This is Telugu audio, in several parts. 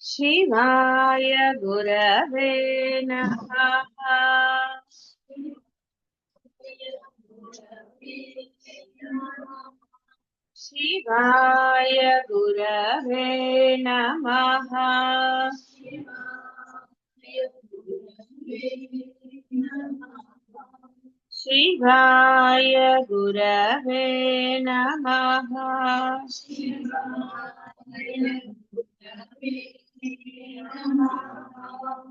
शिवाय गुरवे नमः। शिवाय गुरवे नमः। शिवाय गुरवे नमः।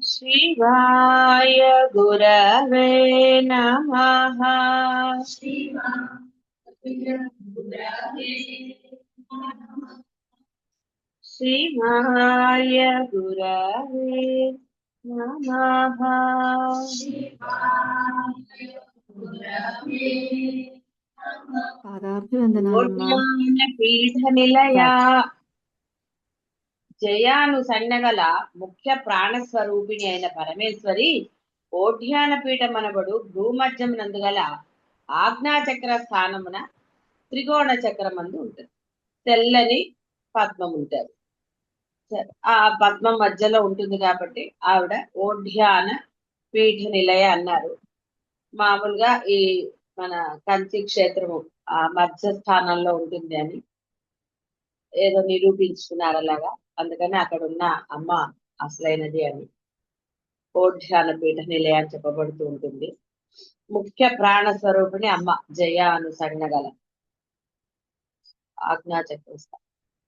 शिवाय गुरवे नमः। शिवाय गुरवे नमः। పాదాభివందనాలమ్మా. పీఠ నిలయ జయాను సన్నగల ముఖ్య ప్రాణస్వరూపిణి అయిన పరమేశ్వరి ఓఢ్యాన పీఠమనబడు భూమధ్యం నందుగల ఆజ్ఞాచక్ర స్థానమున త్రికోణ చక్రమందు ఉంటుంది. తెల్లని పద్మం ఉంటారు. ఆ పద్మం మధ్యలో ఉంటుంది కాబట్టి ఆవిడ ఓఢ్యాన పీఠ నిలయ అన్నారు. మామూలుగా ఈ మన కంచి క్షేత్రము ఆ మధ్య స్థానంలో ఉంటుంది అని ఏదో నిరూపించుకున్నారు అలాగా. అందుకని అక్కడ ఉన్న అమ్మ అసలైనది అని ఓఢ్యాన పీఠ నిలయ అని చెప్పబడుతూ ఉంటుంది. ముఖ్య ప్రాణ స్వరూపిణి అమ్మ జయ అను సన్నగల ఆజ్ఞాచక్రస్థ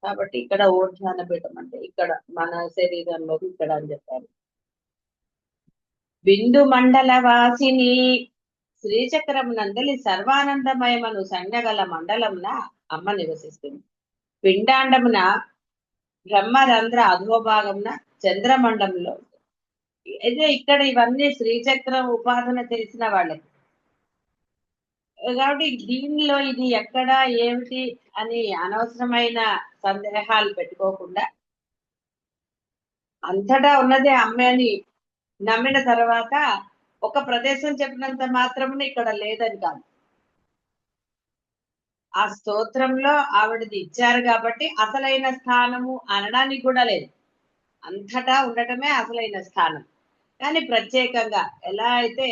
కాబట్టి ఇక్కడ ఓఢ్యాన పీఠం అంటే ఇక్కడ మన శరీరంలో ఇక్కడ అని చెప్పారు. బిందు మండల వాసిని శ్రీచక్రం నందలి సర్వానందమయమను సన్నగల మండలమున అమ్మ నివసిస్తుంది. పిండాండమున బ్రహ్మరంధ్ర అధోభాగమున చంద్రమండలంలో. అయితే ఇక్కడ ఇవన్నీ శ్రీచక్రం ఉపాసన తెలిసిన వాళ్ళకి కాబట్టి దీనిలో ఇది ఎక్కడ ఏమిటి అని అనవసరమైన సందేహాలు పెట్టుకోకుండా అంతటా ఉన్నదే అమ్మే అని నమ్మిన తర్వాత ఒక ప్రదేశం చెప్పినంత మాత్రమే ఇక్కడ లేదని కాదు. ఆ స్తోత్రంలో ఆవిడది ఇచ్చారు కాబట్టి అసలైన స్థానము అనడానికి కూడా లేదు. అంతటా ఉండటమే అసలైన స్థానం. కానీ ప్రత్యేకంగా ఎలా అయితే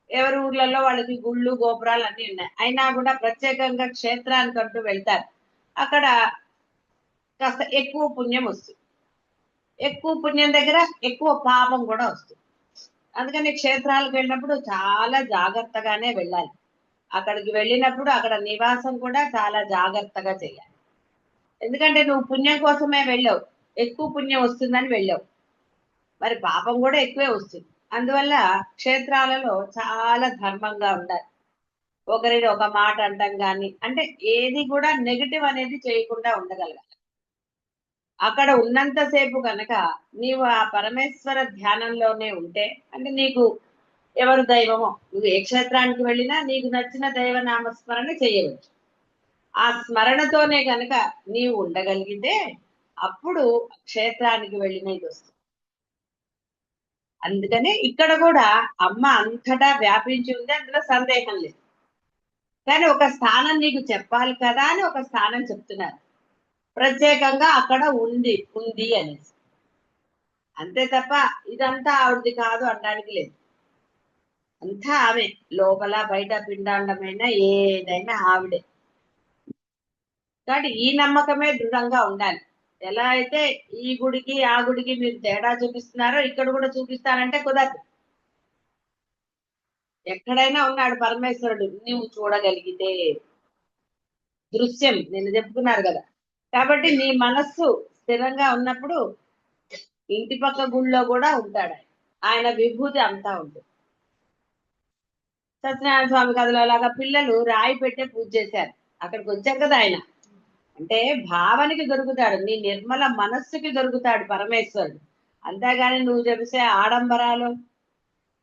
ఎవరి ఊర్లలో వాళ్ళకి గుళ్ళు గోపురాలు అన్నీ ఉన్నాయి, అయినా కూడా ప్రత్యేకంగా క్షేత్రానికి అంటూ వెళ్తారు. అక్కడ కాస్త ఎక్కువ పుణ్యం వస్తుంది. ఎక్కువ పుణ్యం దగ్గర ఎక్కువ పాపం కూడా వస్తుంది. అందుకని క్షేత్రాలకు వెళ్ళినప్పుడు చాలా జాగ్రత్తగానే వెళ్ళాలి. అక్కడికి వెళ్ళినప్పుడు అక్కడ నివాసం కూడా చాలా జాగ్రత్తగా చేయాలి. ఎందుకంటే నువ్వు పుణ్యం కోసమే వెళ్ళావు, ఎక్కువ పుణ్యం వస్తుందని వెళ్ళావు, మరి పాపం కూడా ఎక్కువే వస్తుంది. అందువల్ల క్షేత్రాలలో చాలా ధర్మంగా ఉండాలి. ఒకరిని ఒక మాట అంటాం కానీ అంటే ఏది కూడా నెగిటివ్ అనేది చేయకుండా ఉండగలగాలి. అక్కడ ఉన్నంతసేపు కనుక నీవు ఆ పరమేశ్వర ధ్యానంలోనే ఉంటే అంటే నీకు ఎవరు దైవమో నువ్వు ఏ క్షేత్రానికి వెళ్ళినా నీకు నచ్చిన దైవ నామస్మరణ చేయవచ్చు. ఆ స్మరణతోనే కనుక నీవు ఉండగలిగితే అప్పుడు క్షేత్రానికి వెళ్ళినది వస్తుంది. అందుకనే ఇక్కడ కూడా అమ్మ అంతటా వ్యాపించి ఉంది, అందులో సందేహం లేదు. కానీ ఒక స్థానం నీకు చెప్పాలి కదా అని ఒక స్థానం చెప్తున్నారు ప్రత్యేకంగా అక్కడ ఉంది ఉంది అనేసి. అంతే తప్ప ఇదంతా ఆవిడది కాదు అనడానికి లేదు. అంతా ఆమె, లోపల బయట పిండాండమైన ఏదైనా ఆవిడే. కాబట్టి ఈ నమ్మకమే దృఢంగా ఉండాలి. ఎలా అయితే ఈ గుడికి ఆ గుడికి మీరు తేడా చూపిస్తున్నారో ఇక్కడ కూడా చూపిస్తానంటే కుదరదు. ఎక్కడైనా ఉన్నాడు పరమేశ్వరుడు నువ్వు చూడగలిగితే. దృశ్యం నేను చెప్పుకున్నారు కదా. కాబట్టి నీ మనస్సు స్థిరంగా ఉన్నప్పుడు ఇంటి పక్క గుళ్ళో కూడా ఉంటాడు ఆయన విభూతి అంతా ఉంటుంది. సత్యనారాయణ స్వామి కథలో లాగా పిల్లలు రాయి పెట్టే పూజ చేశారు. అక్కడికి వచ్చారు కదా ఆయన. అంటే భావనకి దొరుకుతాడు, నీ నిర్మల మనస్సుకి దొరుకుతాడు పరమేశ్వరుడు. అంతేగాని నువ్వు చెప్పే ఆడంబరాలు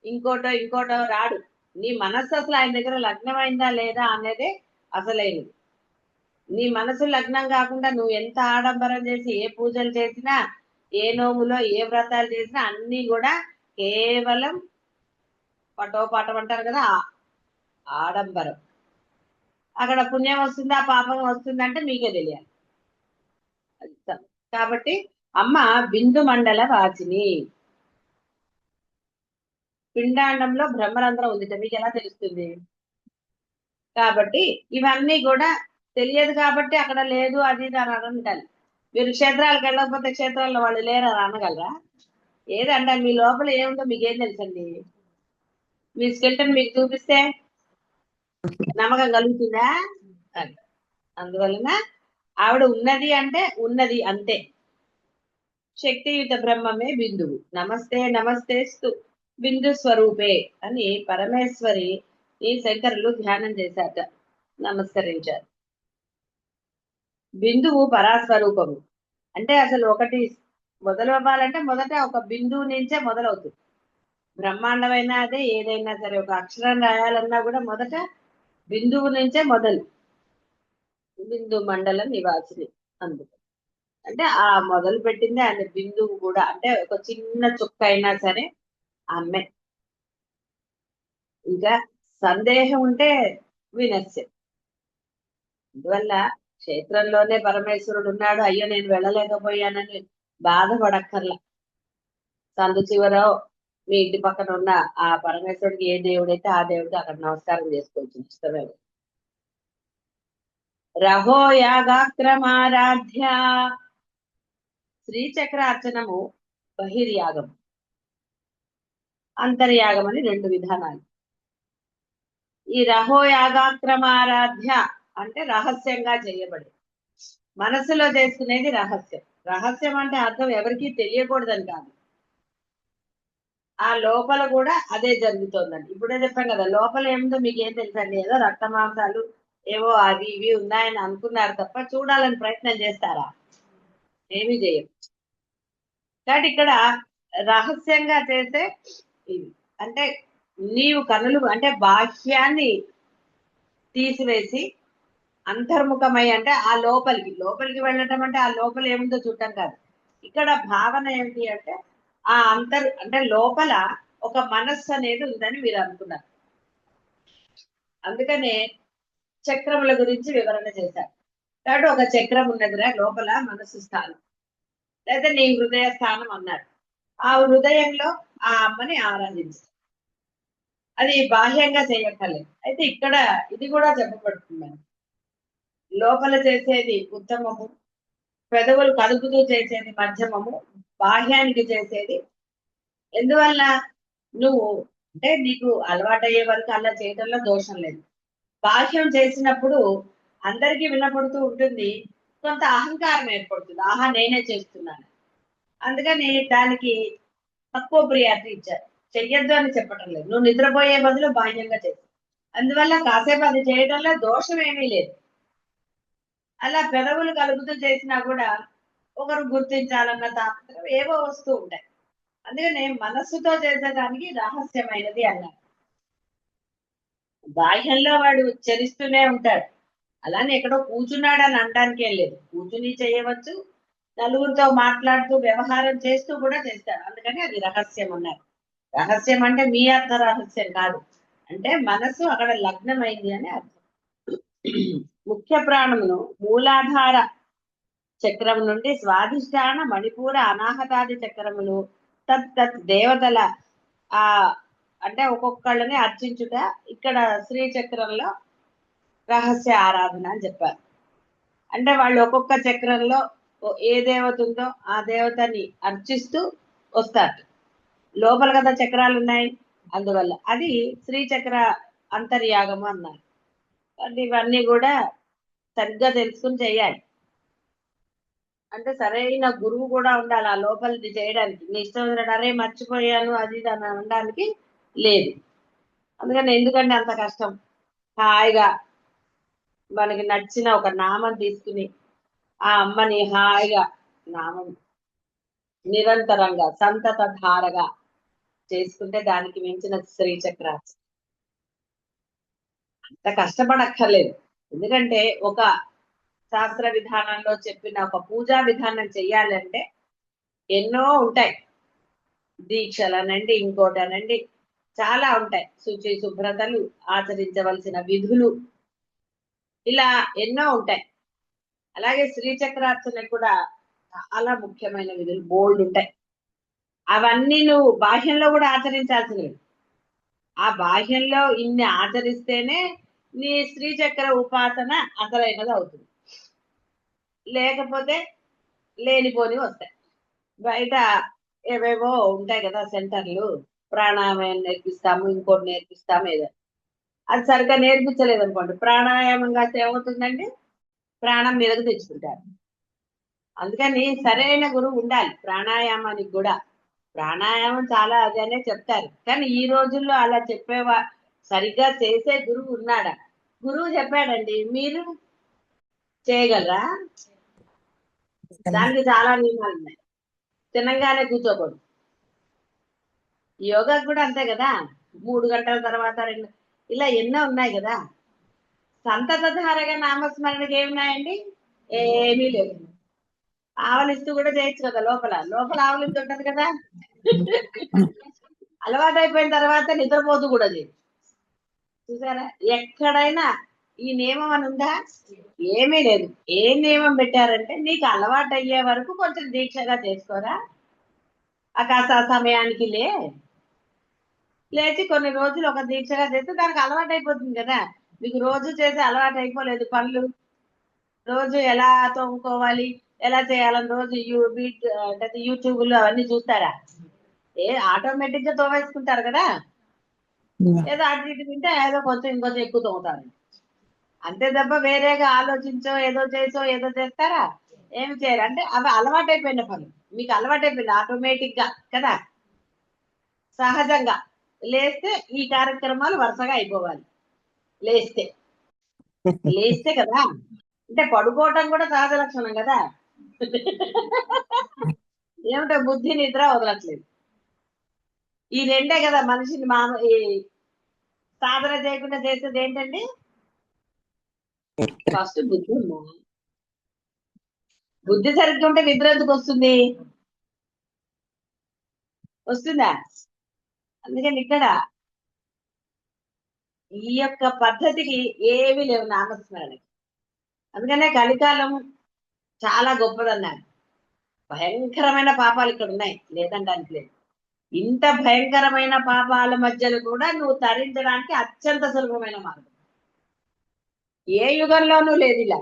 ఇంకోటో ఇంకోటో రాడు. నీ మనస్సు అసలు ఆయన దగ్గర లగ్నమైందా లేదా అనేది అసలైనది. నీ మనసు లగ్నం కాకుండా నువ్వు ఎంత ఆడంబరం చేసి ఏ పూజలు చేసినా ఏ నోములో ఏ వ్రతాలు చేసినా అన్నీ కూడా కేవలం పటోపాఠం అంటారు కదా, ఆడంబరం. అక్కడ పుణ్యం వస్తుందా పాపం వస్తుందంటే మీకే తెలియాలి. కాబట్టి అమ్మ బిందు మండల వాచిని. పిండాండంలో బ్రహ్మరంధ్రం ఉంది, మీకు ఎలా తెలుస్తుంది? కాబట్టి ఇవన్నీ కూడా తెలియదు కాబట్టి అక్కడ లేదు అది ఇది అని అనగలరు. మీరు క్షేత్రాలకు వెళ్ళకపోతే క్షేత్రాల్లో వాళ్ళు లేరు అని అనగలరా? ఏదంటే మీ లోపల ఏముందో మీకేం తెలుసండి? మీ స్కెల్టన్ మీకు చూపిస్తే నమ్మకం కలుగుతుందా? అది. అందువలన ఆవిడ ఉన్నది అంటే ఉన్నది అంతే. శక్తియుత బ్రహ్మమే బిందువు. నమస్తే నమస్తేస్తు బిందు స్వరూపే అని పరమేశ్వరి ఈ శంకరులు ధ్యానం చేశాట, నమస్కరించారు. బిందువు పరాస్వరూపము. అంటే అసలు ఒకటి మొదలు అవ్వాలంటే మొదట ఒక బిందువు నుంచే మొదలవుతుంది. బ్రహ్మాండమైనా అదే, ఏదైనా సరే ఒక అక్షరం రాయాలన్నా కూడా మొదట బిందువు నుంచే మొదలు. బిందు మండల నివాసిని. అందుకు అంటే ఆ మొదలు పెట్టింది ఆయన బిందువు కూడా, అంటే ఒక చిన్న చుక్క అయినా సరే ఆమె. ఇంకా సందేహం ఉంటే వినస్యం. అందువల్ల క్షేత్రంలోనే పరమేశ్వరుడు ఉన్నాడు, అయ్యో నేను వెళ్ళలేకపోయానని బాధపడక్కర్లా. సందు చివరో మీ ఇంటి పక్కన ఉన్న ఆ పరమేశ్వరుడికి ఏ దేవుడైతే ఆ దేవుడికి అక్కడ నమస్కారం చేసుకోవచ్చు, ఇష్టమే. రహో యాగాక్రమారాధ్య. శ్రీచక్రార్చనము బహిర్యాగం, అంతర్యాగం అని రెండు విధానాలు. ఈ రహో యాగాక్రమారాధ్య అంటే రహస్యంగా చేయబడి, మనసులో చేసుకునేది రహస్యం. రహస్యం అంటే అర్థం ఎవరికీ తెలియకూడదని కాదు, ఆ లోపల కూడా అదే జరుగుతోందండి. ఇప్పుడే చెప్పాం కదా, లోపల ఏముందో మీకు ఏం తెలుసండి? ఏదో రక్త మాంసాలు ఏవో అవి ఇవి ఉన్నాయని అనుకున్నారు తప్ప చూడాలని ప్రయత్నం చేస్తారా? ఏమీ చేయరు. కాబట్టి ఇక్కడ రహస్యంగా చేసే ఇది అంటే నీవు కనులు అంటే బాహ్యాన్ని తీసివేసి అంతర్ముఖమై అంటే ఆ లోపలికి లోపలికి వెళ్ళటం అంటే ఆ లోపల ఏముందో చూడటం కాదు. ఇక్కడ భావన ఏమిటి అంటే ఆ అంటే లోపల ఒక మనస్సు అనేది ఉందని మీరు అనుకున్నారు. అందుకనే చక్రముల గురించి వివరణ చేశారు. కాబట్టి ఒక చక్రం ఉన్నదిరా లోపల, మనస్సు స్థానం, లేదా నీ హృదయ స్థానం అన్నారు. ఆ హృదయంలో ఆ అమ్మని ఆరాధించారు. అది బాహ్యంగా చేయక్కర్లేదు. అయితే ఇక్కడ ఇది కూడా చెప్పబడుతుంది, లోపల చేసేది ఉత్తమము, పెదవులు కదుపుతూ చేసేది మధ్యమము, బాహ్యానికి చేసేది. ఎందువల్ల నువ్వు అంటే నీకు అలవాటయ్యే వరకు అలా చేయడంలో దోషం లేదు. బాహ్యం చేసినప్పుడు అందరికీ వినపడుతూ ఉంటుంది, కొంత అహంకారం ఏర్పడుతుంది, ఆహా నేనే చేస్తున్నాను. అందుకని దానికి తక్కువ ప్రియారిటీ ఇచ్చారు. చెయ్యొద్దు అని చెప్పటం లేదు, నువ్వు నిద్రపోయే బదులు బాహ్యంగా చేసి, అందువల్ల కాసేపు అది చేయడంలో దోషం ఏమీ లేదు. అలా పెదవులు కలుపుతూ చేసినా కూడా ఒకరు గుర్తించాలన్న తాపత్రం ఏవో వస్తూ ఉంటాయి. అందుకనే మనస్సుతో చేసేదానికి రహస్యమైనది అన్నారు. బాహ్యంలో వాడు చరిస్తూనే ఉంటాడు, అలానే ఎక్కడో కూర్చున్నాడని అనడానికేం లేదు. కూర్చుని చేయవచ్చు, నలుగురితో మాట్లాడుతూ వ్యవహారం చేస్తూ కూడా చేస్తాడు. అందుకని అది రహస్యం అన్నారు. రహస్యం అంటే మీ అర్థ రహస్యం కాదు, అంటే మనసు అక్కడ లగ్నమైంది అని అర్థం. ముఖ్య ప్రాణమును మూలాధార చక్రం నుండి స్వాధిష్టాన మణిపూర అనాహతాది చక్రములు తత్ దేవతల ఆ అంటే ఒక్కొక్కళ్ళని అర్చించుట ఇక్కడ శ్రీచక్రంలో రహస్య ఆరాధన అని చెప్పారు. అంటే వాళ్ళు ఒక్కొక్క చక్రంలో ఏ దేవత ఉందో ఆ దేవతని అర్చిస్తూ వస్తారు. లోపల కదా చక్రాలు ఉన్నాయి, అందువల్ల అది శ్రీచక్ర అంతర్యాగము అన్నారు. అంటే ఇవన్నీ కూడా సరిగ్గా తెలుసుకుని చేయాలి. అంటే సరైన గురువు కూడా ఉండాలి ఆ లోపలిది చేయడానికి. నీ ఇష్టం అరే మర్చిపోయాను అది ఇది అని అనడానికి లేదు. అందుకని ఎందుకంటే అంత కష్టం, హాయిగా మనకి నచ్చిన ఒక నామం తీసుకుని ఆ అమ్మని హాయిగా నామం నిరంతరంగా సంతత ధారగా చేసుకుంటే దానికి మించిన శ్రీచక్ర అంత కష్టపడక్కర్లేదు. ఎందుకంటే ఒక శాస్త్ర విధానంలో చెప్పిన ఒక పూజా విధానం చెయ్యాలంటే ఎన్నో ఉంటాయి, దీక్షలనండి ఇంకోటనండి చాలా ఉంటాయి, శుచి శుభ్రతలు, ఆచరించవలసిన విధులు, ఇలా ఎన్నో ఉంటాయి. అలాగే శ్రీచక్రార్చన కూడా చాలా ముఖ్యమైన విధులు బోల్డ్ ఉంటాయి. అవన్నీ నువ్వు బాహ్యంలో కూడా ఆచరించాల్సినవి. ఆ బాహ్యంలో ఇన్ని ఆచరిస్తేనే నీ శ్రీచక్ర ఉపాసన అసలైనది అవుతుంది. లేకపోతే లేనిపోని వస్తాయి. బయట ఏవేవో ఉంటాయి కదా సెంటర్లు, ప్రాణాయామం నేర్పిస్తాము, ఇంకోటి నేర్పిస్తాము, ఏదో అది సరిగ్గా నేర్పించలేదు అనుకోండి, ప్రాణాయామం కాస్త ఏమవుతుందండి, ప్రాణం మీదకు తెచ్చుకుంటారు. అందుకని సరైన గురువు ఉండాలి ప్రాణాయామానికి కూడా. ప్రాణాయామం చాలా అదనే చెప్తారు, కానీ ఈ రోజుల్లో అలా చెప్పేవా, సరిగ్గా చేసే గురువు ఉన్నాడా? గురువు చెప్పాడండి, మీరు చేయగలరా? దానికి చాలా నియమాలు ఉన్నాయి. తినంగానే కూర్చోకూడదు. యోగా కూడా అంతే కదా, 3 గంటల తర్వాత 2, ఇలా ఎన్నో ఉన్నాయి కదా. సంతతధారగా నామస్మరణకి ఏమున్నాయండి? ఏమీ లేవు. ఆవలిస్తూ కూడా చేయొచ్చు కదా, లోపల లోపల ఆవలిస్తూ ఉంటది కదా. అలవాటు అయిపోయిన తర్వాత నిద్రపోతూ కూడా చేయొచ్చు. చూసారా, ఎక్కడైనా ఈ నియమం అని ఉందా? ఏమీ లేదు. ఏ నియమం పెట్టారంటే నీకు అలవాటు అయ్యే వరకు కొంచెం దీక్షగా చేసుకోరా, కాస్త సమయానికి లేచి కొన్ని రోజులు ఒక దీక్షగా చేస్తే దానికి అలవాటు అయిపోతుంది కదా. మీకు రోజు చేసి అలవాటు అయిపోలేదు పనులు, రోజు ఎలా తోముకోవాలి, ఎలా చేయాలని రోజు యూట్యూబ్లో అవన్నీ చూస్తారా? ఆటోమేటిక్ గా తోమేసుకుంటారు కదా. ఏదో అటు ఇటు తింటే ఏదో కొంచెం ఇంకొంచెం ఎక్కువ తోముతారు, అంతే తప్ప వేరేగా ఆలోచించో ఏదో చేసో ఏదో చేస్తారా? ఏమి చేయరు. అంటే అవి అలవాటైపోయిన పనులు, మీకు అలవాటైపోయింది ఆటోమేటిక్ గా కదా. సహజంగా లేస్తే ఈ కార్యక్రమాలు వరుసగా అయిపోవాలి. లేస్తే లేస్తే కదా, అంటే పడుకోవటం కూడా సహజ లక్షణం కదా. ఏమిటో బుద్ధి నిద్ర వదలట్లేదు. ఈ రెండే కదా మనిషిని ఈ సాధన చేయకుండా చేసేది ఏంటండి? ఫస్ట్ బుద్ధి ఉందా? బుద్ధి సరిగ్గా ఉంటే నిద్ర ఎందుకు వస్తుంది? వస్తుందా? అందుకని ఇక్కడ ఈ యొక్క పద్ధతికి ఏమీ లేవు నామస్మరణకి. అందుకనే కలికాలం చాలా గొప్పదన్నారు. భయంకరమైన పాపాలు ఇక్కడ ఉన్నాయి, లేదంటానికి లేదు. ఇంత భయంకరమైన పాపాల మధ్యలో కూడా నువ్వు తరించడానికి అత్యంత సులభమైన మార్గం. ఏ యుగంలోనూ లేదు ఇలా.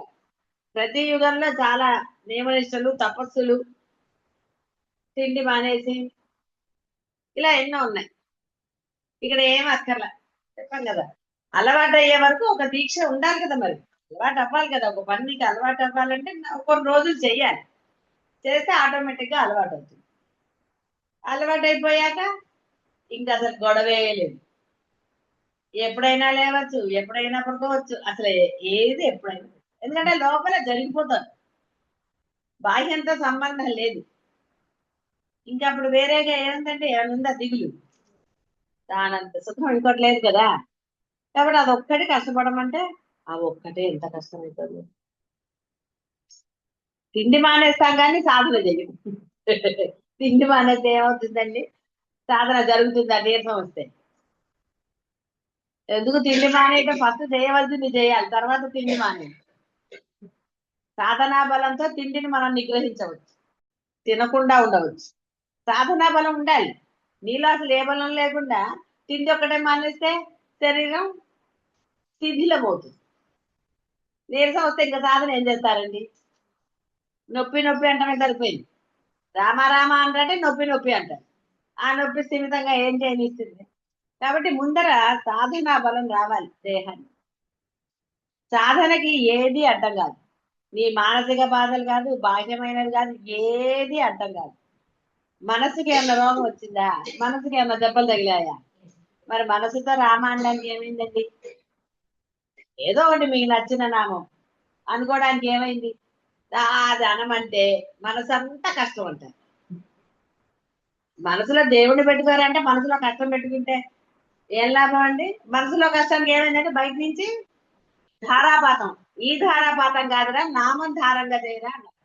ప్రతి యుగంలో చాలా నియమనిష్టలు, తపస్సులు, తిండి మానేసి ఇలా ఎన్నో ఉన్నాయి. ఇక్కడ ఏం అక్కర్లా, చెప్పాం కదా. అలవాటు అయ్యే వరకు ఒక దీక్ష ఉండాలి కదా. మరి అలవాటు అవ్వాలి కదా, ఒక పనికి అలవాటు అవ్వాలంటే కొన్ని రోజులు చెయ్యాలి. చేస్తే ఆటోమేటిక్ గా అలవాటు అవుతుంది. అలవాటు అయిపోయాక ఇంకా అసలు గొడవే లేదు. ఎప్పుడైనా లేవచ్చు, ఎప్పుడైనా పడుకోవచ్చు, అసలు ఏది ఎప్పుడైనా. ఎందుకంటే లోపల జరిగిపోతుంది, బాహ్యంతో సంబంధం లేదు. ఇంకా అప్పుడు వేరేగా ఏముందంటే ఏముందా దిగులు, దానంత సుఖం ఇంకోటి లేదు కదా. కాబట్టి అదొక్కటి కష్టపడమంటే ఆ ఒక్కటే ఎంత కష్టమవుతుంది. తిండి మానేస్తాం కానీ సాధన చెయ్యం. తిండి మానేస్తే ఏమవుతుందండి, సాధన జరుగుతుందా నీరసం వస్తే? ఎందుకు తిండి మానేయటం, ఫస్ట్ చేయవలసింది చేయాలి, తర్వాత తిండి మానేయాలి. సాధనా బలంతో తిండిని మనం నిగ్రహించవచ్చు, తినకుండా ఉండవచ్చు. సాధనా బలం ఉండాలి. నీలో అసలు ఏ బలం లేకుండా తిండి ఒక్కటే మానేస్తే శరీరం శిథిలమవుతుంది. నీరసం వస్తే ఇంకా సాధన ఏం చేస్తారండి? నొప్పి నొప్పి అంటమే సరిపోయింది. రామ అంటే నొప్పి నొప్పి అంటారు. ఆ నొప్పి స్థిమితంగా ఏం చేయనిస్తుంది? కాబట్టి ముందర సాధనా బలం రావాలి దేహాన్ని. సాధనకి ఏది అడ్డం కాదు, నీ మానసిక బాధలు కాదు, బాహ్యమైనది కాదు, ఏది అడ్డం కాదు. మనసుకి ఏమన్నా రోగం వచ్చిందా? మనసుకి ఏమన్నా దెబ్బలు తగిలాయా? మరి మనసుతో రామాయణానికి ఏమైందండి? ఏదో ఒకటి మీకు నచ్చిన నామం అనుకోవడానికి ఏమైంది? అది అనమంటే మనసు అంతా కష్టం అంటారు. మనసులో దేవుడిని పెట్టుకోరంటే మనసులో కష్టం పెట్టుకుంటే ఏం లాభం అండి? మనసులో కష్టానికి ఏమైందంటే బయట నుంచి ధారాపాతం. ఈ ధారాపాతం కాదురా, నామం ధారంగా చేయరా అన్నారు.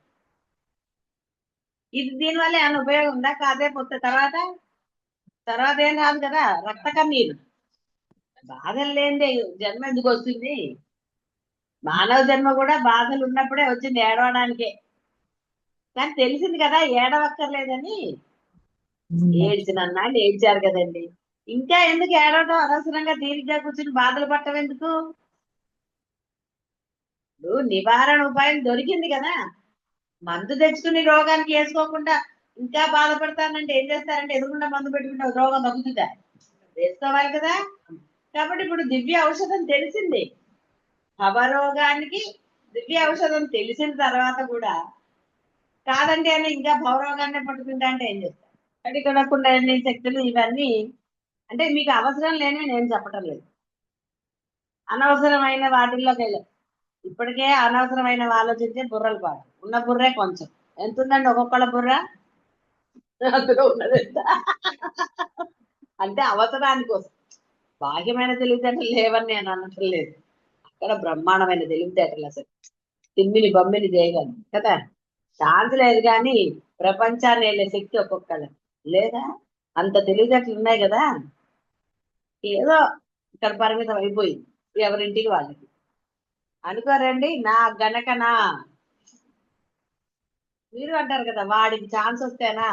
ఇది దీనివల్ల ఏమైనా ఉపయోగం ఉందా? కాసేపు వస్తే తర్వాత ఏం రాదు కదా, రక్త కన్నీరు. బాధలు లేనిదే జన్మ ఎందుకు వస్తుంది? మానవ జన్మ కూడా బాధలు ఉన్నప్పుడే వచ్చింది, ఏడవడానికే. కానీ తెలిసింది కదా ఏడవక్కర్లేదని. ఏడ్చినన్నాళ్ళు ఏడ్చారు కదండి. ఇంకా ఎందుకు ఏడవటం? అనవసరంగా తీరిగ్గా కూర్చుని బాధలు పట్టడం ఎందుకు? ఇప్పుడు నివారణ ఉపాయం దొరికింది కదా. మందు తెచ్చుకుని రోగానికి వేసుకోకుండా ఇంకా బాధపడతానంటే ఏం చేస్తారంటే ఎదురుకుండా మందు పెట్టుకుంటే రోగం తగ్గుతుందా? వేసుకోవాలి కదా. కాబట్టి ఇప్పుడు దివ్య ఔషధం తెలిసింది. భవరోగానికి దివ్య ఔషధం తెలిసిన తర్వాత కూడా కాదండి అని ఇంకా భవరోగాన్ని పట్టుకుంటా అంటే ఏం చేస్తారు? అంటే ఇక్కడ కుండలిని శక్తులు ఇవన్నీ అంటే మీకు అవసరం లేనివి నేను చెప్పటం లేదు. అనవసరమైన వాటిల్లోకి వెళ్ళాం. ఇప్పటికే అనవసరమైన ఆలోచించే బుర్రలు పాటు ఉన్న బుర్రే కొంచెం. ఎంత ఉందండి ఒక్కొక్కళ్ళ బుర్ర? అందులో ఉన్నది ఎంత? అంటే అవసరానికి కోసం. బాహ్యమైన తెలివితేటలు లేవని నేను అనటం లేదు. అక్కడ బ్రహ్మాండమైన తెలివితేటలు అసలు తిమ్మిని బమ్మిని చేయగలను కదా. ఛాన్స్ లేదు కానీ ప్రపంచాన్ని వెళ్ళే శక్తి ఒక్కొక్కళ్ళ లేదా. అంత తెలివితేటలు ఉన్నాయి కదా. ఏదో ఇక్కడ పరిమితం అయిపోయింది ఎవరింటికి వాళ్ళకి. అనుకోరండి నా గనకనా మీరు అంటారు కదా వాడికి ఛాన్స్ వస్తేనా.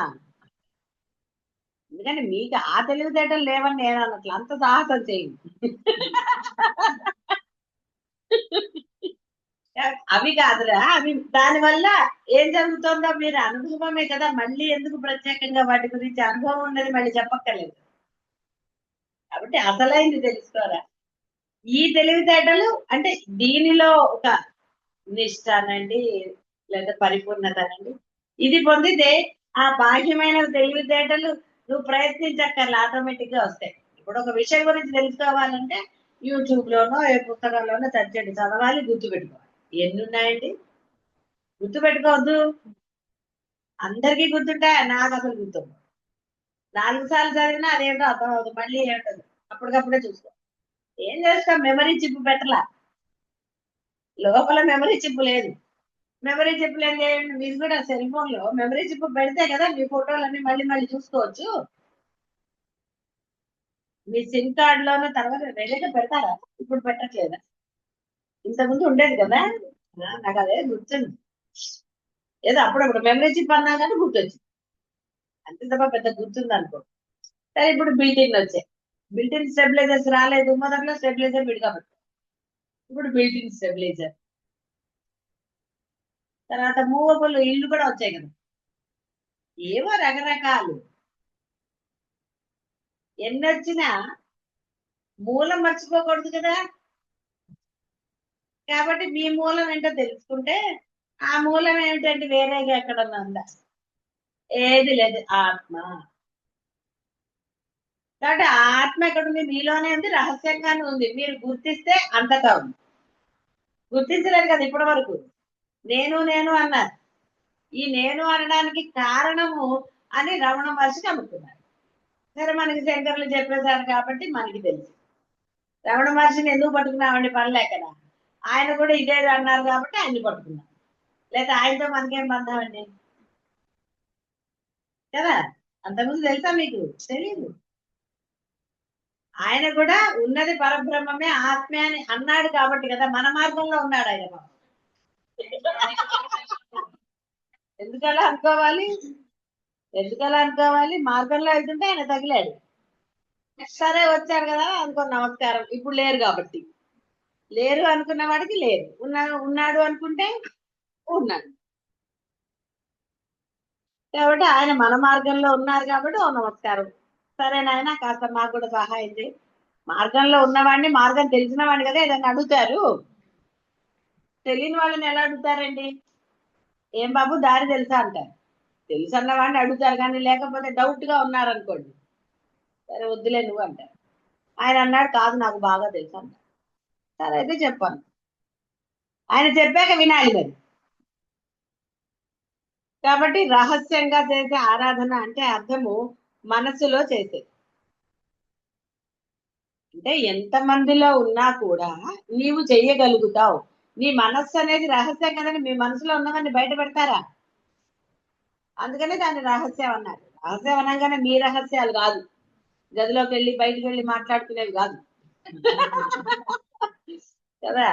ఎందుకంటే మీకు ఆ తెలివితేటలు లేవని నేను అన్నట్లు అంత సాహసం చేయండి. అవి కాదురా. అవి దానివల్ల ఏం జరుగుతుందో మీరు అనుభవమే కదా. మళ్ళీ ఎందుకు ప్రత్యేకంగా వాటి గురించి అనుభవం ఉన్నది మళ్ళీ చెప్పక్కర్లేదు. కాబట్టి అసలైంది తెలుసుకోరా. ఈ తెలివితేటలు అంటే దీనిలో ఒక నిష్ట అనండి లేదా పరిపూర్ణత అనండి ఇది పొందితే ఆ బాహ్యమైన తెలివితేటలు నువ్వు ప్రయత్నించక్కర్లే ఆటోమేటిక్ గా వస్తాయి. ఇప్పుడు ఒక విషయం గురించి తెలుసుకోవాలంటే యూట్యూబ్ లోనో ఏ పుస్తకాల్లోనో చదవాలి గుర్తుపెట్టుకోవాలి. ఎన్ని ఉన్నాయండి? గుర్తుపెట్టుకోవద్దు. అందరికీ గుర్తుంటాయా? నాకు అసలు గుర్తుండవు. 4 సార్లు చదివినా అదేంటో అర్థం అవుతుంది. మళ్ళీ ఏంటది అప్పటికప్పుడే చూసుకో. ఏం చేస్తాం? మెమరీ చిప్ పెట్టలా. లోపల మెమరీ చిప్ లేదు. మెమరీ చిప్ లేదు. మీరు కూడా సెల్ ఫోన్ లో మెమరీ చిప్ పెడితే కదా మీ ఫోటోలన్నీ మళ్ళీ మళ్ళీ చూసుకోవచ్చు. మీ సిమ్ కార్డ్ లోనే తర్వాత వెళ్ళక పెడతారా? ఇప్పుడు పెట్టట్లేదా? ఇంతకుముందు ఉండేది కదా. నాకు అదే గుర్తుంది. ఏదో అప్పుడప్పుడు మెమరీ చిప్ అన్నా కానీ గుర్తొచ్చింది. అంతే తప్ప పెద్ద గుర్తుంది అనుకో. సరే ఇప్పుడు బిల్టిన్ వచ్చాయి. బిల్టిన్ స్టెబిలైజర్స్ రాలేదు. మొదట్లో స్టెబిలైజర్ విడిగా పెట్టారు. ఇప్పుడు బిల్టిన్ స్టెబిలైజర్. తర్వాత మూవబుల్ ఇల్లు కూడా వచ్చాయి కదా. ఏవో రకరకాలు ఎన్ని వచ్చినా మూలం మర్చిపోకూడదు కదా. కాబట్టి మీ మూలం ఏంటో తెలుసుకుంటే ఆ మూలం ఏమిటంటే వేరేగా ఎక్కడన్నా ఉందా? ఏది లేదు. ఆత్మ. కాబట్టి ఆ ఆత్మ ఎక్కడుంది? మీలోనే ఉంది. రహస్యంగానే ఉంది. మీరు గుర్తిస్తే అంతటా ఉంది. గుర్తించలేదు కదా ఇప్పటి వరకు. నేను నేను అన్నారు. ఈ నేను అనడానికి కారణము అని రమణ మహర్షికి అనుకున్నారు. సరే మనకి శంకర్లు చెప్పేశారు కాబట్టి మనకి తెలుసు. రమణ మహర్షిని ఎందుకు పట్టుకున్నామండి? పని లేకనా? ఆయన కూడా ఇదే అన్నారు కాబట్టి ఆయన్ని పట్టుకున్నాం. లేదా ఆయనతో మనకేం బంధం అండి కదా. అంతకుముందు తెలుసా మీకు? తెలియదు. ఆయన కూడా ఉన్నది పరబ్రహ్మమే ఆత్మే అని అన్నాడు కాబట్టి కదా మన మార్గంలో ఉన్నాడు ఆయన. ఎందుకలా అనుకోవాలి? ఎందుకలా అనుకోవాలి? మార్గంలో వెళ్తుంటే ఆయన తగిలాడు. సరే వచ్చారు కదా అనుకో నమస్కారం. ఇప్పుడు లేరు కాబట్టి. లేరు అనుకున్న వాడికి లేరు. ఉన్నాడు అనుకుంటే ఉన్నాడు. కాబట్టి ఆయన మన మార్గంలో ఉన్నారు కాబట్టి ఓ నమస్కారం. సరే నాయన కాస్త మాకు కూడా సహాయం చేయి. మార్గంలో ఉన్నవాడిని మార్గం తెలిసిన వాడిని కదా ఏదైనా అడుగుతారు. తెలియని వాళ్ళని ఎలా అడుగుతారండి? ఏం బాబు దారి తెలుసా అంటారు. తెలుసు అన్న వాడిని అడుగుతారు కానీ లేకపోతే డౌట్ గా ఉన్నారనుకోండి సరే వద్దులే నువ్వు అంటారు. ఆయన అన్నాడు కాదు నాకు బాగా తెలుసు అంటారు. సరే అయితే చెప్పాను. ఆయన చెప్పాక వినాలి మరి. కాబట్టి రహస్యంగా చేసే ఆరాధన అంటే అర్థము మనసులో చేసేది. అంటే ఎంత మందిలో ఉన్నా కూడా నీవు చెయ్యగలుగుతావు. నీ మనస్సు అనేది రహస్యం కదండి. మీ మనసులో ఉన్నవన్నీ బయట పెడతారా? అందుకనే దాన్ని రహస్యం అన్నారు. రహస్యం అనగానే మీ రహస్యాలు కాదు. గదిలోకి వెళ్ళి బయటికి వెళ్ళి మాట్లాడుకునేవి కాదు కదా.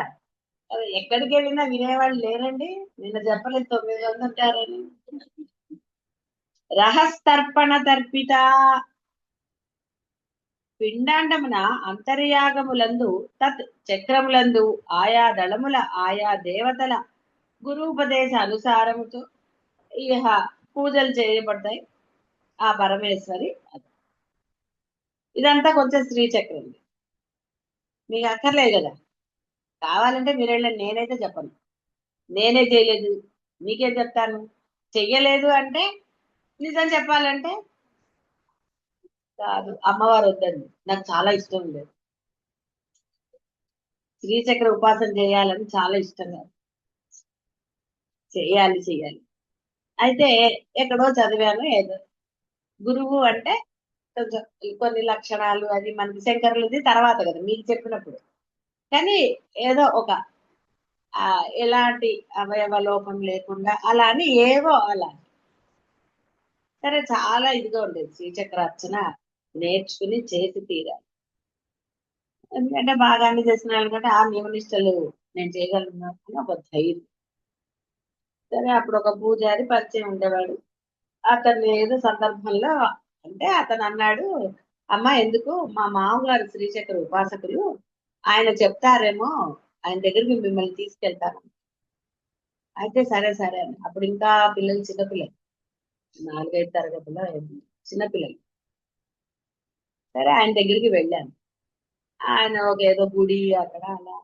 అది ఎక్కడికి వెళ్ళినా వినేవాళ్ళు లేరండి. నిన్న చెప్పలేదు 900 ఉంటారని. రహస్తర్పణ తర్పిత పిండాండమున అంతర్యాగములందు తత్ చక్రములందు ఆయా దళముల ఆయా దేవతల గురూపదేశ అనుసారముతో ఇహ పూజలు చేయబడతాయి ఆ పరమేశ్వరి. ఇదంతా కొంచెం శ్రీచక్రం. మీకు అక్కర్లేదు కదా. కావాలంటే మీరు వెళ్ళండి, నేనైతే చెప్పను. నేనే చేయలేదు, మీకేం చెప్తాను. చెయ్యలేదు అంటే నిజం చెప్పాలంటే కాదు, అమ్మవారు వద్దండి, నాకు చాలా ఇష్టం లేదు. శ్రీచక్ర ఉపాసన చేయాలని చాలా ఇష్టంగా చెయ్యాలి చెయ్యాలి. అయితే ఎక్కడో చదివాను ఏదో, గురువు అంటే కొంచెం కొన్ని లక్షణాలు అది మనకి శంకరులది తర్వాత కదా మీకు చెప్పినప్పుడు. కానీ ఏదో ఒక ఎలాంటి అవయవ లోపం లేకుండా అలా అని ఏవో అలా. సరే చాలా ఇదిగా ఉండేది శ్రీచక్ర అర్చన, నేర్చుకుని చేసి తీరాలి. ఎందుకంటే బాగా అన్ని చేసిన వాళ్ళకంటే ఆ నియమనిష్టలు నేను చేయగలను అని ఒక ధైర్యం. సరే అప్పుడు ఒక పూజారి పరిచయం ఉండేవాడు. అతను ఏదో సందర్భంలో అంటే అతను అన్నాడు, అమ్మ ఎందుకు మా మామగారు శ్రీచక్ర ఉపాసకులు, ఆయన చెప్తారేమో, ఆయన దగ్గరికి మిమ్మల్ని తీసుకెళ్తాను. అయితే సరే సరే అని అప్పుడు ఇంకా పిల్లలు చిన్నపిల్లలు, 4, 5 తరగతిలో చిన్నపిల్లలు. సరే ఆయన దగ్గరికి వెళ్ళాను. ఆయన ఒక ఏదో గుడి అక్కడ అలా.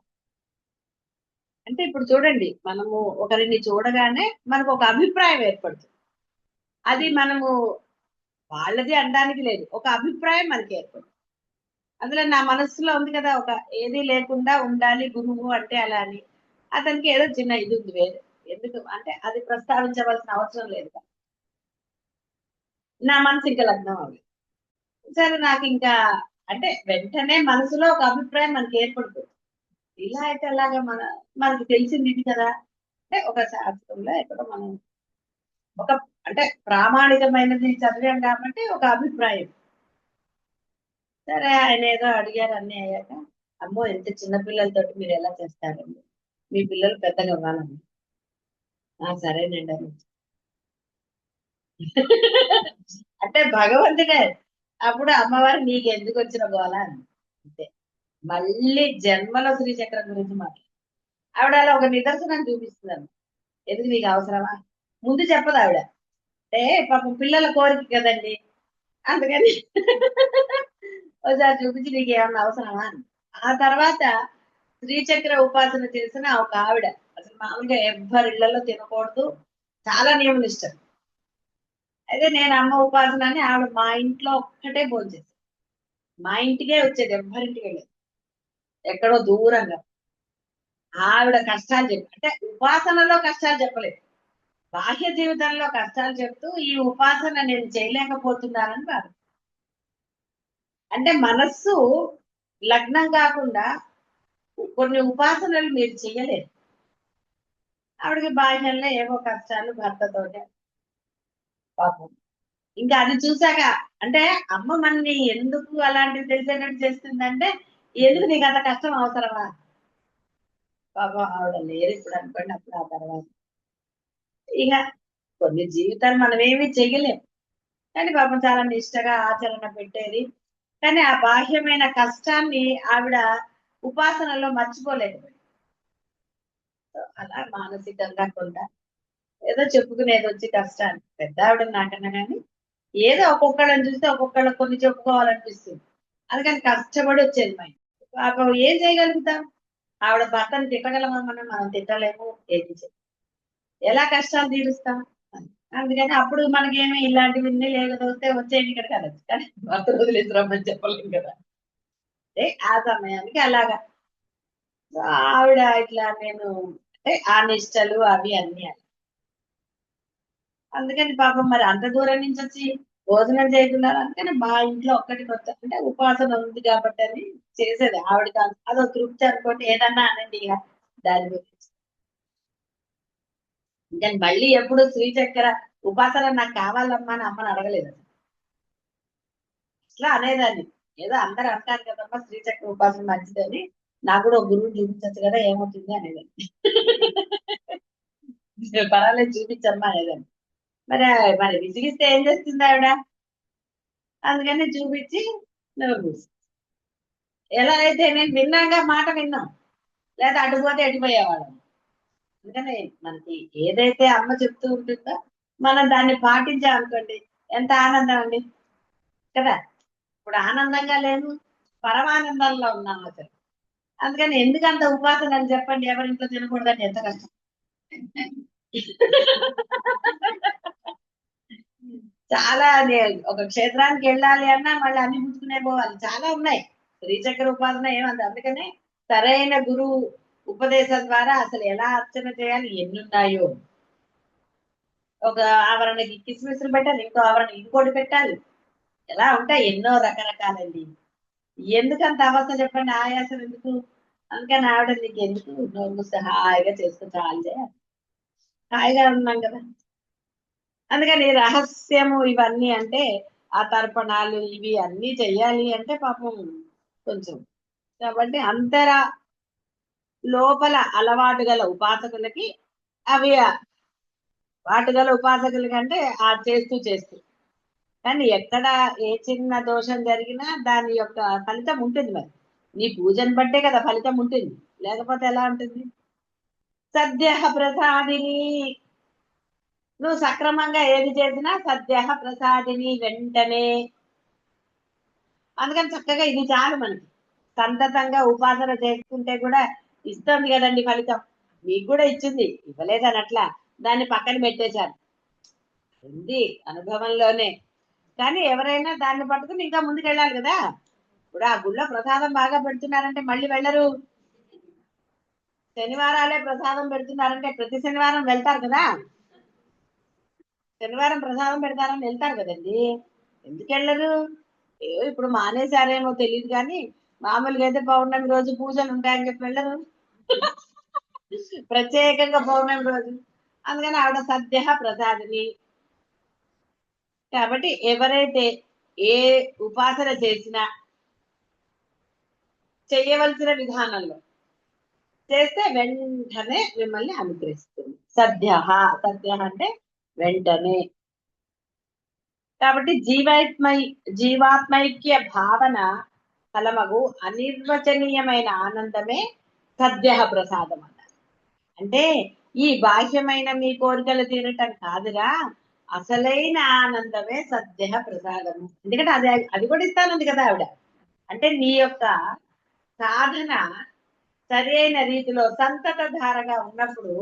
అంటే ఇప్పుడు చూడండి, మనము ఒకరిని చూడగానే మనకు ఒక అభిప్రాయం ఏర్పడుతుంది. అది మనము వాళ్ళది అనడానికి లేదు, ఒక అభిప్రాయం మనకి ఏర్పడుతుంది. అందులో నా మనస్సులో ఉంది కదా, ఒక ఏది లేకుండా ఉండాలి గురువు అంటే అలా అని. అతనికి ఏదో చిన్న ఇది ఉంది వేరే. ఎందుకు అంటే అది ప్రస్తావించవలసిన అవసరం లేదు కదా. నా మనసు ఇంకా లగ్నం అవ్వలేదు. సరే నాకు ఇంకా అంటే వెంటనే మనసులో ఒక అభిప్రాయం మనకి ఏర్పడుతుంది. ఇలా అయితే అలాగా మనకు తెలిసింది ఇది కదా. అంటే ఒక శాస్త్రంలో ఎక్కడో మనం ఒక అంటే ప్రామాణికమైనది చదివాం కాబట్టి ఒక అభిప్రాయం. సరే ఆయన ఏదో అడిగారు అన్ని అయ్యాక, అమ్మో ఎంత చిన్న పిల్లలతోటి మీరు ఎలా చేస్తారండి, మీ పిల్లలు పెద్దగా అవ్వాలండి. సరేనండి అని. అంటే భగవంతుడే. అప్పుడు అమ్మవారు నీకు ఎందుకు వచ్చిన గోల అని. అంతే. మళ్ళీ జన్మలో శ్రీచక్రం గురించి మాట్లాడు. ఆవిడ అలా ఒక నిదర్శనం చూపిస్తున్నాను. ఎందుకు నీకు అవసరమా, ముందు చెప్పదు ఆవిడ. అంటే పాపం పిల్లల కోరిక కదండి, అందుకని ఒకసారి చూపించి నీకు ఏమన్నా అవసరమా అని. ఆ తర్వాత శ్రీచక్ర ఉపాసన చేసిన ఒక ఆవిడ, అసలు మామూలుగా ఎవ్వరి ఇళ్లలో తినకూడదు, చాలా నియమ నిష్టం. అయితే నేను అమ్మ ఉపాసన అని ఆవిడ మా ఇంట్లో ఒక్కటే భోంచేది. మా ఇంటికే వచ్చేది, ఎవ్వరింటికి వెళ్ళేది, ఎక్కడో దూరంగా. ఆవిడ కష్టాలు చెప్పి అంటే ఉపాసనలో కష్టాలు చెప్పలేదు, బాహ్య జీవితంలో కష్టాలు చెప్తూ ఈ ఉపాసన నేను చేయలేకపోతున్నానని బాధ. అంటే మనస్సు లగ్నం కాకుండా కొన్ని ఉపాసనలు మీరు చెయ్యలేరు. ఆవిడకి బాహ్యంలో ఏవో కష్టాలు భర్తతోటే పాపం. ఇంకా అది చూసాక అంటే అమ్మ మనని ఎందుకు అలాంటివి తెలిసేటట్టు చేస్తుందంటే, ఎందుకు నీకు అంత కష్టం అవసరమా. పాపం ఆవిడ లేరు ఇప్పుడు అనుకోండి, అప్పుడు ఆ తర్వాత ఇక కొన్ని జీవితాలు మనం ఏమీ చెయ్యలేం. కానీ పాపం చాలా నిష్టగా ఆచరణ పెట్టేది. కానీ ఆ బాహ్యమైన కష్టాన్ని ఆవిడ ఉపాసనలో మర్చిపోలేకపోయింది. అలా మానసికంగా కొంత ఏదో చెప్పుకునేది వచ్చి కష్టాన్ని పెద్ద ఆవిడ నాకన్నా కానీ ఏదో ఒక్కొక్కళ్ళని చూస్తే ఒక్కొక్కళ్ళకి కొన్ని చెప్పుకోవాలనిపిస్తుంది. అందుకని కష్టపడి వచ్చేది మా ఇంటికి. పాపం ఏం చేయగలుగుతాం, ఆవిడ భర్తను తిట్టగలమా, మనం తిట్టలేము, ఏది ఎలా కష్టాలు తీరుస్తాం. అందుకని అప్పుడు మనకేమి ఇలాంటివన్నీ లేకపోతే వచ్చేయండి ఇక్కడ కదా, కానీ భర్త వదిలేసి రమ్మని చెప్పలేం కదా. ఆ సమయానికి అలాగా ఆవిడ ఇట్లా నేను అంటే ఆ నిష్టలు అవి అన్ని అలా. అందుకని పాపం మరి అంత దూరం నుంచి వచ్చి భోజనం చేయకుండా, అందుకని మా ఇంట్లో ఒక్కటి కొత్త అంటే ఉపాసన ఉంది కాబట్టి అని చేసేది ఆవిడ. అదో తృప్తి అనుకోండి, ఏదన్నా అనండి ఇక దాని గురించి. ఇంకా మళ్ళీ ఎప్పుడు శ్రీచక్ర ఉపాసన నాకు కావాలమ్మా అని అమ్మని అడగలేదు అట్లా అనేదాన్ని. ఏదో అందరు అంటారు కదమ్మా శ్రీచక్ర ఉపాసన మంచిదని, నాకు కూడా ఒక గురువుని చూపించచ్చు కదా, ఏమవుతుంది అనేదాన్ని. పర్వాలేదు చూపించమ్మా అనేదాన్ని. మరి మరి విసిగిస్తే ఏం చేస్తుంది ఆవిడ? అందుకని చూపించి నోరు మూసి, ఎలా అయితే నేను విన్నాగా మాట విన్నాం, లేదా అటుపోతే ఎటుపోయేవాళ్ళం. అందుకని మనకి ఏదైతే అమ్మ చెప్తూ ఉంటుందో మనం దాన్ని పాటించామనుకోండి, ఎంత ఆనందం అండి కదా. ఇప్పుడు ఆనందంగా లేదు, పరమానందంలో ఉన్నాం అసలు. అందుకని ఎందుకంత ఉపాసన అని చెప్పండి, ఎవరింట్లో తినకూడదని ఎంత కష్టం. చాలా ఒక క్షేత్రానికి వెళ్ళాలి అన్నా మళ్ళీ అన్ని పుచ్చుకునే పోవాలి, చాలా ఉన్నాయి. శ్రీచక్ర ఉపాసన ఏమంది, అందుకనే సరైన గురువు ఉపదేశం ద్వారా అసలు ఎలా అర్చన చేయాలి, ఎన్ని ఉన్నాయో. ఒక ఆవరణకి కిస్మిస్లు పెట్టాలి, ఇంకో ఆవరణ ఇంకోటి పెట్టాలి, ఎలా ఉంటాయి ఎన్నో రకరకాలండి. ఎందుకంత అవస్థ చెప్పండి, ఆయాసం ఎందుకు? అందుకని ఆవిడ నీకు ఎందుకు, నోరు మూస్తే హాయిగా చేసుకో చాలే, హాయిగా ఉన్నాం కదా. అందుకని రహస్యము ఇవన్నీ అంటే, ఆ తర్పణాలు ఇవి అన్నీ చెయ్యాలి అంటే పాపం కొంచెం. కాబట్టి లోపల అలవాటు గల ఉపాసకులకి అవి, వాటి గల ఉపాసకుల కంటే ఆ చేస్తూ చేస్తూ, కానీ ఎక్కడ ఏ చిన్న దోషం జరిగినా దాని యొక్క ఫలితం ఉంటుంది. మరి నీ పూజను బట్టే కదా ఫలితం ఉంటుంది, లేకపోతే ఎలా ఉంటుంది? సద్య ప్రసాదిని, నువ్వు సక్రమంగా ఏది చేసినా సద్య ప్రసాదిని, వెంటనే. అందుకని చక్కగా ఇది చాలు మనకి, సంతతంగా ఉపాసన చేసుకుంటే కూడా ఇస్తుంది కదండి ఫలితం. మీకు కూడా ఇచ్చింది, ఇవ్వలేదని అట్లా దాన్ని పక్కన పెట్టేశారు, ఉంది అనుభవంలోనే. కానీ ఎవరైనా దాన్ని పట్టుకుని ఇంకా ముందుకెళ్ళాలి కదా. ఇప్పుడు ఆ గుళ్ళో ప్రసాదం బాగా పెడుతున్నారంటే మళ్ళీ వెళ్ళరు, శనివారాలే ప్రసాదం పెడుతున్నారంటే ప్రతి శనివారం వెళ్తారు కదా. శనివారం ప్రసాదం పెడతారని వెళ్తారు కదండి, ఎందుకు వెళ్ళరు? ఇప్పుడు మానేశారేమో తెలియదు కానీ మామూలుగా అయితే పౌర్ణమి రోజు పూజలు ఉంటాయని చెప్పి వెళ్ళరు, ప్రత్యేకంగా పౌర్ణమి రోజు. అందుకని ఆవిడ సద్య ప్రసాదిని. కాబట్టి ఎవరైతే ఏ ఉపాసన చేసినా చెయ్యవలసిన విధానంలో చేస్తే వెంటనే మిమ్మల్ని అనుగ్రహిస్తుంది. సద్య, సద్య అంటే వెంటనే. కాబట్టి జీవాత్మైక్య భావన ఫలమగు అనిర్వచనీయమైన ఆనందమే సద్య ప్రసాదం అన్నారు. అంటే ఈ బాహ్యమైన మీ కోరికలు తీరటం కాదురా, అసలైన ఆనందమే సద్య ప్రసాదము. ఎందుకంటే అది అది కూడా ఇస్తానంది కదా ఆవిడ. అంటే నీ యొక్క సాధన సరి అయిన రీతిలో సంతత ధారగా ఉన్నప్పుడు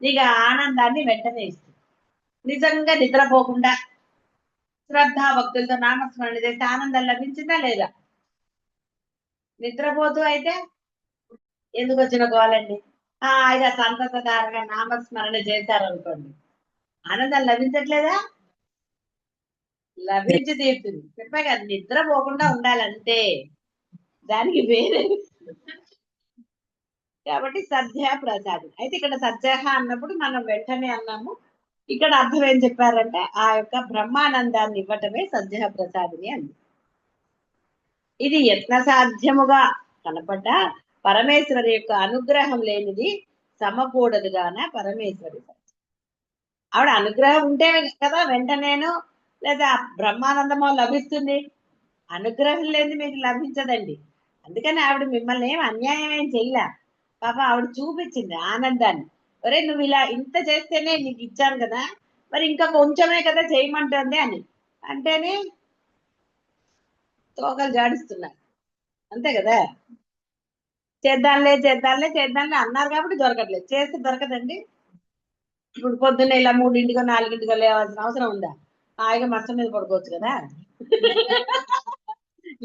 నీకు ఆ ఆనందాన్ని వెంటనే ఇస్తుంది. నిజంగా నిద్రపోకుండా శ్రద్ధా భక్తులతో నామస్మరణ చేస్తే ఆనందం లభించిందా లేదా? నిద్రపోతూ అయితే ఎందుకు వచ్చిన గోలండి. ఇక సంతత ధారగా నామస్మరణ చేశారనుకోండి, ఆనందం లభించట్లేదా? లభించి తీరుతుంది. చెప్పా కదా, నిద్రపోకుండా ఉండాలంటే దానికి వేరే. కాబట్టి సద్య ప్రసాదం. అయితే ఇక్కడ సద్య అన్నప్పుడు మనం వెంటనే అన్నాము, ఇక్కడ అర్థం ఏం చెప్పారంటే ఆ యొక్క బ్రహ్మానందాన్ని ఇవ్వటమే సద్య ప్రసాదిని అంది. ఇది యత్న సాధ్యముగా కనపడ్డ పరమేశ్వరి యొక్క అనుగ్రహం లేనిది సమకూడదుగాన పరమేశ్వరి. ఆవిడ అనుగ్రహం ఉంటే కదా వెంటనేను లేదా బ్రహ్మానందమో లభిస్తుంది, అనుగ్రహం లేని మీకు లభించదండి. అందుకని ఆవిడ మిమ్మల్ని ఏం అన్యాయం ఏం చెయ్యలే, పాప ఆవిడ చూపించింది ఆనందాన్ని. ఒరే నువ్వు ఇలా ఇంత చేస్తేనే నీకు ఇచ్చాను కదా, మరి ఇంకా కొంచెమే కదా చేయమంటుంది అని అంటేనే తోకలు జాడిస్తున్నారు, అంతే కదా. చేద్దాంలే చేద్దాంలే చేద్దాంలే అన్నారు కాబట్టి దొరకట్లేదు, చేస్తే దొరకదండి. ఇప్పుడు పొద్దున్న ఇలా 3ంటికో 4ంటికో లేవాల్సిన అవసరం ఉందా? హాయిగా మంచం మీద పడుకోవచ్చు కదా.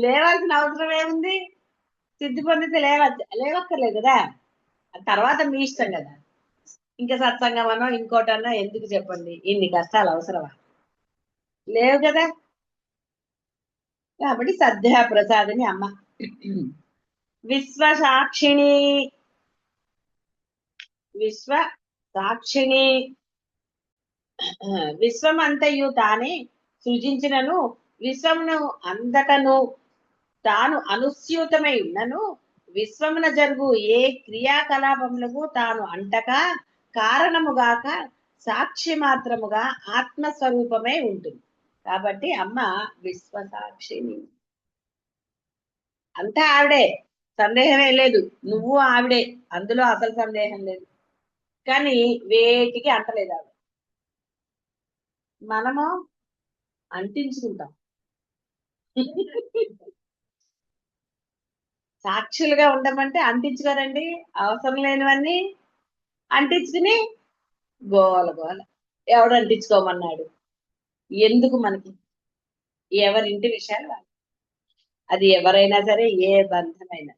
లేవాల్సిన అవసరం ఏముంది? సిద్ధి పొందితే లేవక్కర్లేదు కదా. తర్వాత మీ ఇష్టం కదా. ఇంకా సత్సంగమనో ఇంకోటనో ఎందుకు చెప్పండి, ఇన్ని కష్టాలు అవసరమా? లేవు కదా. కాబట్టి సద్య ప్రసాదిని అమ్మ. విశ్వసాక్షిణి, విశ్వ సాక్షిణి, విశ్వమంతయు తానే సృజించినను విశ్వమును అంతటను తాను అనుస్యూతమై ఉన్నను విశ్వమున జరుగు ఏ క్రియాకలాపములకు తాను అంటక కారణముగాక సాక్షి మాత్రముగా ఆత్మస్వరూపమే ఉంటుంది. కాబట్టి అమ్మ విశ్వసాక్షిని. అంతా ఆవిడే, సందేహమే లేదు. నువ్వు ఆవిడే, అందులో అసలు సందేహం లేదు. కానీ వేటికి అంటలేదు ఆవిడ. మనము అంటించుకుంటాం. సాక్షులుగా ఉండమంటే అంటించుకోరండి, అవసరం లేనివన్నీ అంటించుకుని గోల గోల. ఎవడు అంటించుకోమన్నాడు? ఎందుకు మనకి? ఎవరింటి విషయాలు వాళ్ళు. అది ఎవరైనా సరే, ఏ బంధమైనా,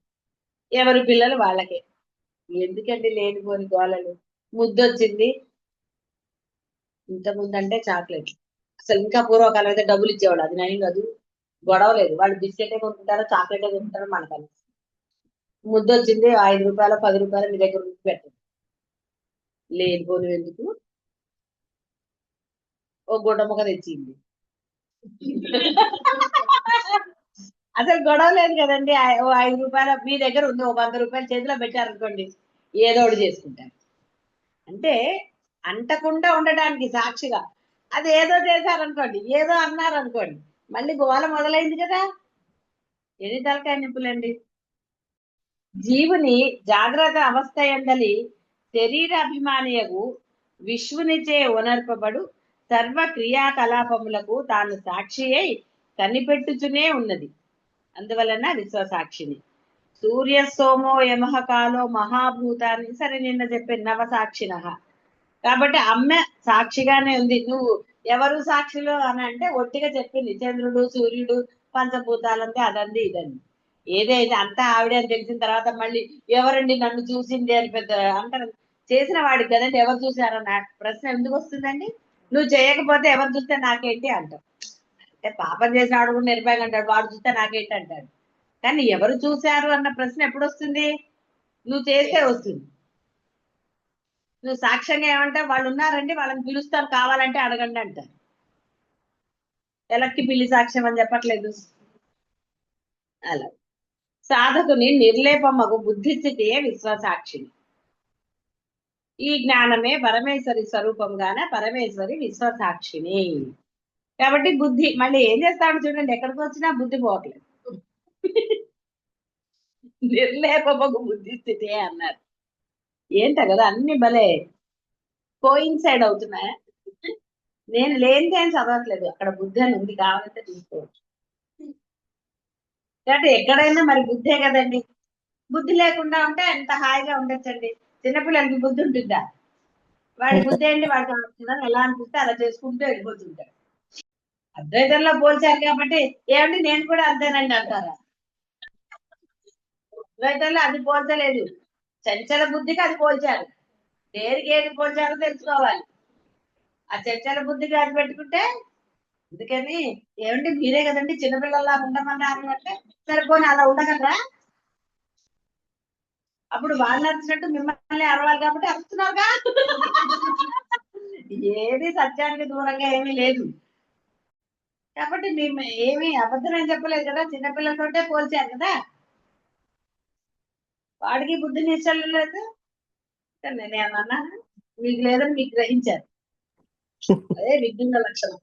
ఎవరి పిల్లలు వాళ్ళకే. ఎందుకండి లేనిపోని గోలలు? ముద్దొచ్చింది, ఇంత ముందంటే చాక్లెట్. అసలు ఇంకా పూర్వకాలం అయితే డబ్బులు ఇచ్చేవాడు, అది నయం కాదు. గొడవ లేదు, వాళ్ళు బిస్కెటే కొనుక్కుంటారో చాక్లెటే కొనుక్కుంటారో మనకని. ముద్దొచ్చింది, 5 రూపాయలు 10 రూపాయలు మీ దగ్గర ఉంచి పెట్టండి. లేనిపోని ఎందుకు? ఓ గుడ్డ ముక్క తెచ్చింది. అసలు గొడవ లేదు కదండి. ఓ 5 రూపాయలు మీ దగ్గర ఉంది, ఓ 100 రూపాయలు చేతిలో పెట్టారనుకోండి, ఏదో ఒకటి చేసుకుంటారు. అంటే అంటకుండా ఉండడానికి సాక్షిగా. అది ఏదో చేశారనుకోండి, ఏదో అన్నారనుకోండి, మళ్ళీ గోల మొదలైంది కదా. ఎన్ని తలకాయ నిప్పులండి. జీవుని జాగ్రత్త అవస్థ ఎందలి శరీరాభిమానియగు విశ్వనిచే ఉనర్పబడు సర్వ క్రియాకలాపములకు తాను సాక్షి అయి కనిపెట్టుచునే ఉన్నది. అందువలన విశ్వసాక్షిని. సూర్య సోమో యమహ కాలో మహాభూతాన్ని, సరే నిన్న చెప్పే నవసాక్షిణ. కాబట్టి అమ్మ సాక్షిగానే ఉంది. నువ్వు ఎవరు సాక్షులు అని అంటే ఒట్టిగా చెప్పింది, చంద్రుడు సూర్యుడు పంచభూతాలంటే అదంది ఇదండి. ఏదైతే అంతా ఆవిడే అని తెలిసిన తర్వాత మళ్ళీ ఎవరండి నన్ను చూసింది అని పెద్ద అంటారు. చేసిన వాడికి కదండి ఎవరు చూసారన్న ప్రశ్న ఎందుకు వస్తుందండి? నువ్వు చేయకపోతే ఎవరు చూస్తే నాకేంటి అంటావు. అంటే పాపం చేసిన వాడు కూడా నిర్భయంగా అంటాడు, వాడు చూస్తే నాకేంటి అంటాడు. కానీ ఎవరు చూశారు అన్న ప్రశ్న ఎప్పుడు వస్తుంది? నువ్వు చేస్తే వస్తుంది. నువ్వు సాక్ష్యంగా ఏమంటే వాళ్ళు ఉన్నారండి, వాళ్ళని పిలుస్తాను కావాలంటే అడగండి అంటారు. ఎలక్కి పిల్లి సాక్ష్యం అని చెప్పట్లేదు. అలా సాధకుని నిర్లేపమగు బుద్ధిస్థితియే విశ్వసాక్షిని. ఈ జ్ఞానమే పరమేశ్వరి స్వరూపంగానే పరమేశ్వరి విశ్వసాక్షిని. కాబట్టి బుద్ధి మళ్ళీ ఏం చేస్తాడు చూడండి, ఎక్కడికి వచ్చినా బుద్ధి పోవట్లేదు. నిర్లేపమగు బుద్ధిస్థితి అన్నారు. ఏంట కదా, అన్ని భలే కోయిన్సైడ్ అవుతున్నాయా? నేను లేనిదే అని చదవట్లేదు, అక్కడ బుద్ధి అని ఉంది, కావాలంటే తీసుకోవచ్చు. కాబట్టి ఎక్కడైనా మరి బుద్ధే కదండి. బుద్ధి లేకుండా ఉంటే ఎంత హాయిగా ఉండొచ్చండి. చిన్నపిల్లలకి బుద్ధి ఉంటుందా? వాడి బుద్ధి ఏంటి, వాడికి ఎలా అనిపిస్తే అలా చేసుకుంటూ వెళ్ళిపోతుంటాడు. అద్వైతంలో పోల్చారు కాబట్టి ఏమండి నేను కూడా అంతేనండి అంటారా? అద్వైతంలో అది పోల్చలేదు, చంచల బుద్ధికి అది పోల్చారు. దేనికి ఏది పోల్చారో తెలుసుకోవాలి. ఆ చంచల బుద్ధికి అది పెట్టుకుంటే, అందుకని ఏమండి మీరే కదండి చిన్నపిల్లల్లా ఉండమన్నారు అంటే, సరిపోని అలా ఉండగలరా? అప్పుడు వాళ్ళు నచ్చినట్టు మిమ్మల్ని అరవాలి కాబట్టి అరుస్తున్నారుగా. ఏది సత్యానికి దూరంగా ఏమీ లేదు. కాబట్టి మేము ఏమీ అబద్ధం ఏం చెప్పలేదు కదా, చిన్నపిల్లలతోటే పోల్చారు కదా. వాడికి బుద్ధి నిశ్చలేదు. నేనేమన్నా మీకు లేదని మీకు గ్రహించారు. అదే విఘ్న లక్షణం.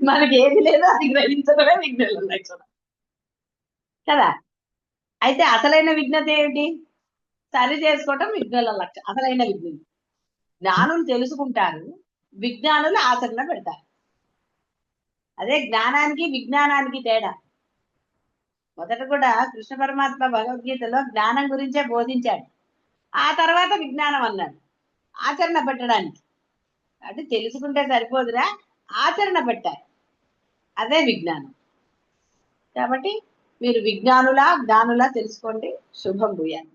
మనకి ఏది లేదో అది గ్రహించడమే విఘ్న లక్షణం కదా. అయితే అసలైన విఘ్నత ఏమిటి? సరి చేసుకోవటం విఘ్నుల లక్షణం, అసలైన విఘ్నులు. జ్ఞానులు తెలుసుకుంటారు, విజ్ఞానులు ఆచరణ పెడతారు. అదే జ్ఞానానికి విజ్ఞానానికి తేడా. మొదట కూడా కృష్ణ పరమాత్మ భగవద్గీతలో జ్ఞానం గురించే బోధించాడు, ఆ తర్వాత విజ్ఞానం అన్నాడు ఆచరణ పెట్టడానికి. అంటే తెలుసుకుంటే సరిపోదురా, ఆచరణ పెట్టాలి, అదే విజ్ఞానం. కాబట్టి మీరు విజ్ఞానులా జ్ఞానులా తెలుసుకోండి. శుభం భూయాత్.